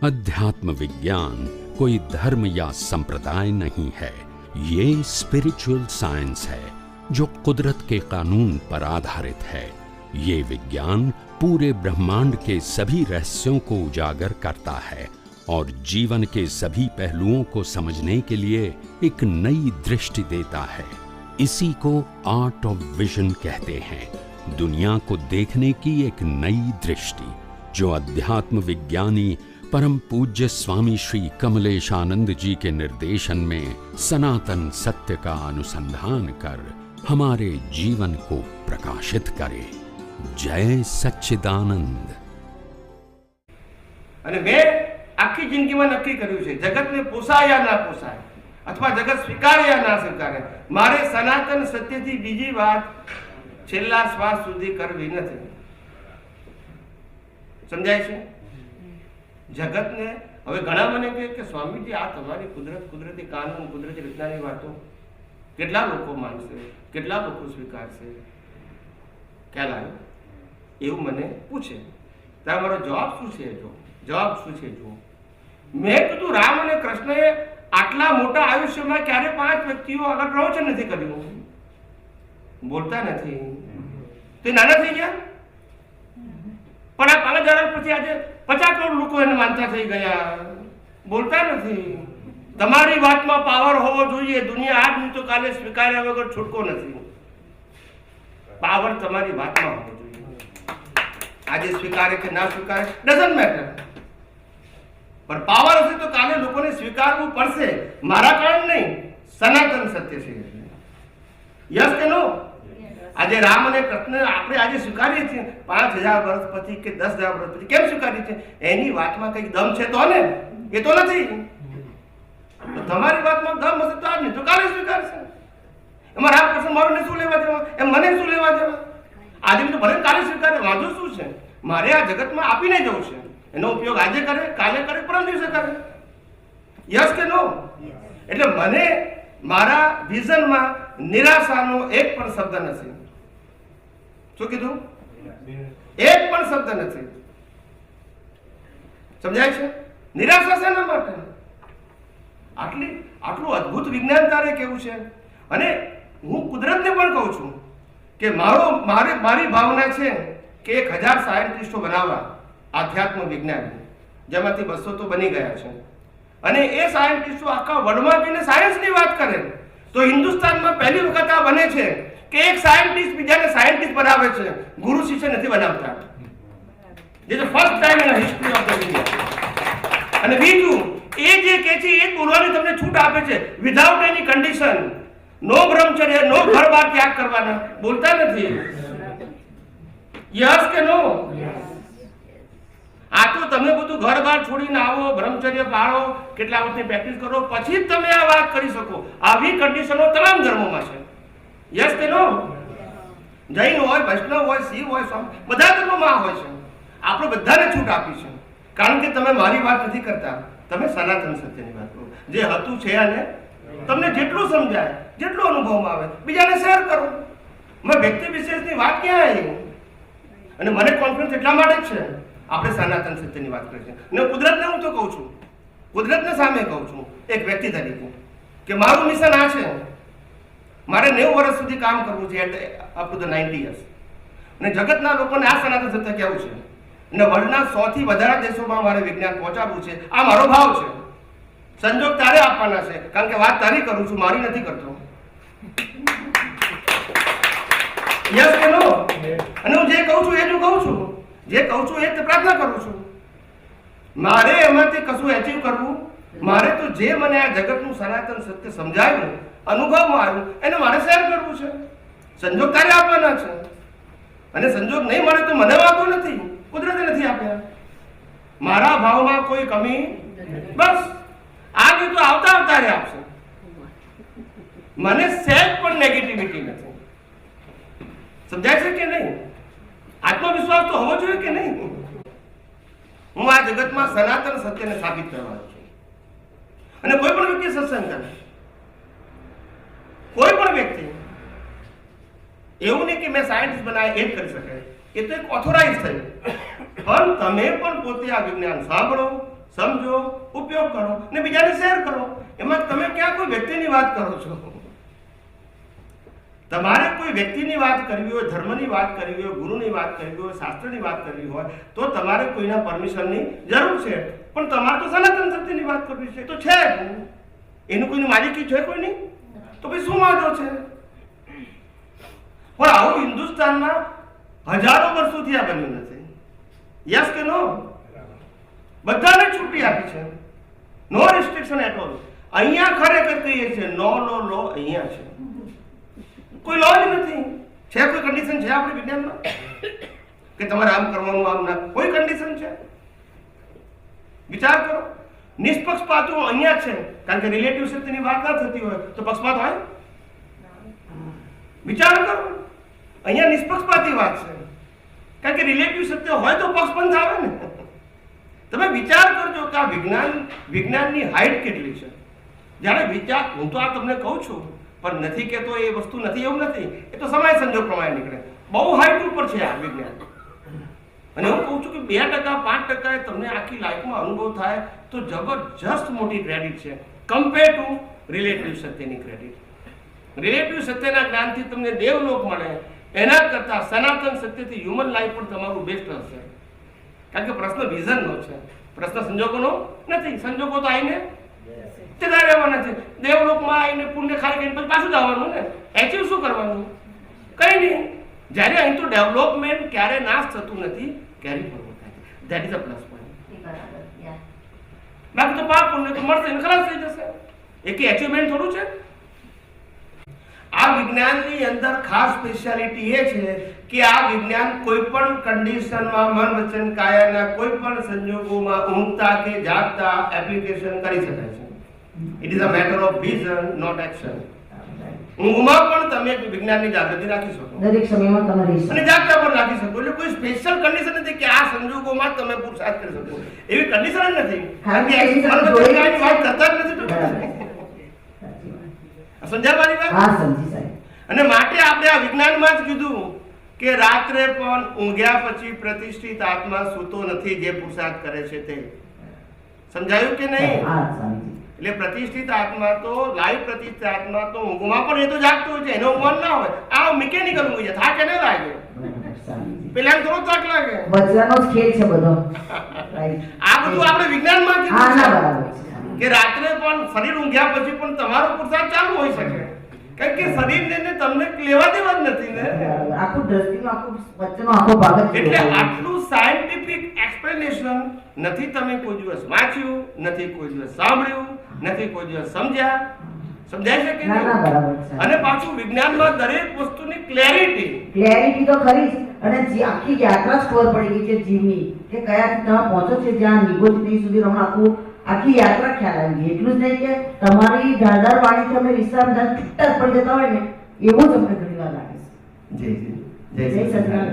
अध्यात्म विज्ञान कोई धर्म या संप्रदाय नहीं है, ये स्पिरिचुअल साइंस है जो कुदरत के कानून पर आधारित है। ये विज्ञान पूरे ब्रह्मांड के सभी रहस्यों को उजागर करता है और जीवन के सभी पहलुओं को समझने के लिए एक नई दृष्टि देता है। इसी को आर्ट ऑफ विजन कहते हैं, दुनिया को देखने की एक नई दृष्टि, जो अध्यात्म विज्ञानी परम पूज्य स्वामी श्री कमलेशानंद जी के निर्देशन में सनातन सत्य का अनुसंधान कर हमारे जीवन को प्रकाशित करे। जय सच्चिदानंद। અને મેં આખી જિંદગીમાં નક્કી કર્યું છે, જગતને પોસાય યા ના પોસાય, અથવા જગત સ્વીકારે યા ના સ્વીકારે, મારે સનાતન સત્યથી બીજી વાત છેલ્લા શ્વાસ સુધી કરવી નથી। સમજાય છે? જગતને હવે ઘણા મને કહે કે સ્વામીજી આ તમારી કુદરત, કુદરતી કાનૂન, કુદરતી રચનાની વાતો કેટલા લોકો માનશે, કેટલા લોકો સ્વીકારશે, ખ્યાલ આવ્યો? એવું મને પૂછે ત્યારે મારો જવાબ શું છે? જવાબ શું છે? જો મેં કીધું, રામ અને કૃષ્ણએ આટલા મોટા આયુષ્યમાં ક્યારે 5 વ્યક્તિઓ આગળ પ્રવચન નથી કર્યું, બોલતા નથી, તે નાના થઈ ગયા, પણ આ 5000 પછી આજે 50 કરોડ લોકો એને માનતા થઈ ગયા, બોલતા નથી। તમારી વાતમાં પાવર હોવો જોઈએ, દુનિયા આજ નહીં તો કાલે સ્વીકાર્યા વગર છૂટકો નથી। પાવર તમારી વાતમાં હોવો જોઈએ, આજે સ્વીકારે કે ના સ્વીકારે ડઝન્ટ મેટર, પણ પાવર હશે તો કાલે લોકોને સ્વીકારવું પડશે, મારા કારણ નહીં, સનાતન સત્ય છે। યસ કે નો? આજે રામ અને કૃષ્ણ આપણે આજે સ્વીકારીએ છીએ, 5000 વર્ષ પછી કે 10000 વર્ષ પછી કેમ સ્વીકારીએ છીએ? એની વાતમાં કંઈક દમ છે તો ને, એ તો નથી। તો તમારી વાતમાં દમ હશે તો આજ નહીં તો કાલે સ્વીકારશે। એમાં રામ કૃષ્ણ મારું શું લેવા દેવા, એમ મને શું લેવા દેવા? આજે તો ભલે કાલે સ્વીકારે, વાંધો શું છે? મારે આ જગતમાં આપીને જવું છે, એનો ઉપયોગ આજે કરે, કાલે કરે, પરમ દિવસે કરે। યસ કે નો? એટલે મને મારા વિઝનમાં નિરાશાનો એક પણ શબ્દ નથી। શું કીધું? એક પણ શબ્દ નથી। સમજાય છે? નિરાશા શેના માટે? આટલું અદ્ભુત વિજ્ઞાન તારે કેવું છે। અને હું કુદરતને પણ કહું છું કે મારી ભાવના છે કે 1000 સાયન્ટિસ્ટો બનાવવા આધ્યાત્મ વિજ્ઞાન, જેમાંથી 200 તો બની ગયા છે, અને એ સાયન્ટિસ્ટો આખા વર્લ્ડમાં જઈને સાયન્સની વાત કરે તો હિન્દુસ્તાનમાં પહેલી વખત આ બને છે કે એક સાયન્ટિસ્ટ બીજાને સાયન્ટિસ્ટ બનાવે છે, ગુરુ શિષ્ય નથી બનાવતા। This is the first time in the history of the India. અને બીજું એ જે કહે છે એ બોલવાની તમને છૂટ આપે છે, વિધાઉટ એની કન્ડિશન, નો બ્રહ્મચર્ય, નો ઘર બાર ત્યાગ કરવાના, બોલતા નથી। યસ કે નો? આ તો તમે બધું ઘર બાર છોડીને આવો, બ્રહ્મચર્ય પાળો, કેટલા વર્ષની પ્રેક્ટિસ કરો, પછી જ તમે આ વાત કરી શકો। આવી કન્ડિશનો તમામ ધર્મોમાં છે। યસ કે નો? જૈન હોય, વૈષ્ણવ હોય, શિવ હોય, સ્વામી, બધા ધર્મોમાં હોય છે। આપણે બધાને છૂટ આપી છે, કારણ કે તમે મારી વાત નથી કરતા, તમે સનાતન સત્યની વાત કરો, જે હતું છે અને તમને જેટલું સમજાય, જેટલું અનુભવમાં આવે, બીજાને શેર કરો। મેં વ્યક્તિ વિશેષની વાત ક્યાં આવી? અને મને કોન્ફિડન્સ એટલા માટે જ છે, આપણે સનાતન સત્યની વાત કરીએ છીએ। અને કુદરતને હું તો કહું છું, કુદરતને સામે કહું છું એક વ્યક્તિ તરીકે કે મારું મિશન આ છે, મારે 90 વર્ષ સુધી કામ કરવું છે, અપ ટુ ધ 90 યર્સ, અને જગતના લોકોને આ સનાતન સત્ય કહેવું છે, અને વર્લ્ડના 100 થી વધારે દેશોમાં મારે વિજ્ઞાન પહોંચાડવું છે। આ મારો ભાવ છે। સંજોગ તારે આપવાના છે, કારણ કે વાત તારી કરું છું, મારી નથી કરતો। યસ કે નો? અને હું જે કહું છું એ જ કહું છું, જે કહું છું એ જ પ્રાર્થના કરું છું। મારે એમાંથી કશું એચીવ કરવું, મારે તો જે મને આ જગતનું સનાતન સત્ય સમજાયું, અનુભવમાં આવ્યું, એને મારે શેર કરવું છે। સંજોગ તારે આપવાના છે, અને સંજોગ નહીં મળે તો મને વાંધો નથી, કુદરતે નથી આપ્યા, મારા ભાવમાં કોઈ કમી, બસ આ નહીં તો આવતા અવતારે આપશે। મને સહેજ પણ નેગેટિવિટી નથી। સમજાય છે કે નહીં? આત્મવિશ્વાસ તો હોવો જોઈએ કે નહીં? હું આ જગતમાં સનાતન સત્યને સાબિત કરવાનો છું। અને કોઈ પણ વ્યક્તિ સત્સંગ કરે, કોઈ પણ વ્યક્તિ એવું નહીં કે મેં સાયન્ટિસ્ટ બનાવ્યા એ જ કરી શકે, એ તો એક ઓથોરાઇઝ થયું, પણ તમે પણ પોતે આ વિજ્ઞાન સાંભળો, સમજો, ઉપયોગ કરો ને બીજાને શેર કરો. એમાં તમે ક્યાં કોઈ વ્યક્તિની વાત કરો છો? તમારે કોઈ વ્યક્તિની વાત કરવી હોય, ધર્મની વાત કરવી હોય, ગુરુની વાત કરવી હોય, શાસ્ત્રની વાત કરવી હોય તો તમારે કોઈના પરમિશનની જરૂર છે. પણ તમારે તો સનાતન સત્યની વાત કરવી છે તો છે જ. એનું કોઈની માલિકી છે કોઈ નહીં તો પછી શું વાંધો છે? પણ આવું હિન્દુસ્તાનમાં હજારો વર્ષોથી આ બન્યું નથી. યસ કે નો? બધાને છૂટી આપી છે. નો રિસ્ટ્રિક્શન એટ ઓલ. અહીંયા ખરેખર કહીએ છીએ નો લો અહીંયા છે. કોઈ લો જ નથી. છે કોઈ કન્ડિશન છે આપણી વિજ્ઞાનમાં કે તમારે આમ કરવાનું, આમ ના? કોઈ કન્ડિશન છે? વિચાર કરો. નિષ્પક્ષપાતો અહીંયા છે કારણ કે રિલેટિવ સત્યની વાત ના થતી હોય તો પક્ષપાત હોય? વિચાર કરો. અહીંયા નિષ્પક્ષપાતી વાત છે કારણ કે રિલેટિવ સત્ય હોય તો પક્ષપંથ આવે ને. તમે વિચાર કરજો કે આ વિજ્ઞાનની હાઈટ કેટલી છે. જ્યારે વિચાર, હું તો આ તમને કહું છું પણ નથી કહેતો એ વસ્તુ નથી એવું નથી. એ તો સમય સંજોગ પ્રમાણે નીકળે. બહુ હાઈટ ઉપર છે આ વિજ્ઞાન. અને હું કહું છું કે 2% 5% તમને આખી લાઈફમાં અનુભવ થાય તો જબરજસ્ત મોટી ક્રેડિટ છે કમ્પેર ટુ રિલેટિવ સત્યની ક્રેડિટ. રિલેટિવ સત્યના જ્ઞાનથી તમને દેવલોક મળે એના કરતા સનાતન સત્યથી હ્યુમન લાઈફ પણ તમારું બેસ્ટ હશે. કારણ કે પ્રશ્ન વિઝનનો છે, પ્રશ્ન સંજોગોનો નથી. સંજોગો તો આવીને જતા રહેવાના છે. દેવલોકમાં આવીને પુણ્ય ખાલી કરીને પછી પાછું જવાનું ને. એચિવ શું કરવાનું? કંઈ નહીં. જ્યારે અહીં તો ડેવલપમેન્ટ ક્યારે નાશ થતું નથી, કેરી ફોરવર્ડ થાય. That is a plus point. બાકી તો પાપ પુણ્ય તો મળશે ને ખલાસ થઈ જશે. એ કે એચિવમેન્ટ થોડું છે. આ વિજ્ઞાનની અંદર ખાસ સ્પેશિયાલિટી એ છે કે આ વિજ્ઞાન કોઈ પણ કન્ડિશનમાં મન વચન કાયાના કોઈ પણ સંજોગોમાં ઊંઘતા કે જાગતા એપ્લિકેશન કરી શકાય છે. It is a matter of vision, not action. ઊંઘમાં પણ તમે વિજ્ઞાનની જાગૃતિ રાખી શકો, દરેક સમયમાં તમે રહી શકો અને જાગતા પણ રાખી શકો. એટલે કોઈ સ્પેશિયલ કન્ડિશન નથી કે આ સંજોગોમાં તમે પુરુષાર્થ કરી શકો. એવી કન્ડિશન જ નથી. કારણ કે મન વચન કાયાની વાત કરતા જ નથી. સમજાવવાની વાત? હા, સમજી સાહેબ. અને માટે આપણે આ વિજ્ઞાનમાં જ કીધું કે રાત્રે પણ ઊંઘ્યા પછી પ્રતિષ્ઠિત આત્મા સૂતો નથી જે પુરુષાર્થ કરે છે તે. સમજાયું કે નહીં? હા, સમજી. એટલે પ્રતિષ્ઠિત આત્મા તો લાઈવ પ્રતિષ્ઠિત આત્મા તો ઊંઘમાં પણ એ તો જાગતો હોય છે. એનો ઊંઘ ના હોય. આ મિકેનિકલ ઊંઘ છે. થાક એને લાગે, પેલા થોડો થાક લાગે. વચરાનો જ ખેલ છે બધો. આ બધું આપણે વિજ્ઞાનમાં હા, કીધું ના, છે બરાબર છે. કે રાત્રે પણ શરીર ઊંઘ્યા પછી પણ તમારો પુરુષાર્થ ચાલુ હોઈ શકે. કારણ કે શરીરને તમને લેવા દેવા જ નથી ને. આખું દ્રષ્ટિનો આખો વચ્ચેનો આખો ભાગ જ એટલે આટલું સાયન્ટિફિક એક્સપ્લેનેશન નથી તમે કોઈ દિવસ વાંચ્યું, નથી કોઈ દિવસ સાંભળ્યું, નથી કોઈ દિવસ સમજ્યા. સમજાય છે કે ના, ના, બરાબર છે. અને પાછું વિજ્ઞાનમાં દરેક વસ્તુની ક્લેરિટી તો ખરી જ. અને જે આખી યાત્રા જ ખબર પડી ગઈ છે જીવની કે કયા તમે પહોંચો છો જ્યાં નિગોતી સુધી હમણાં આખી યાત્રા ખ્યાલ આવી ગઈ. એટલું જ નહીં કે તમારી ધારદાર વાણીથી અમે વિશ્રામ છૂટા જ પડી જતા હોય ને એવું જ અમને ઘણી વાર લાગે છે. જય જય સચિદાનંદ.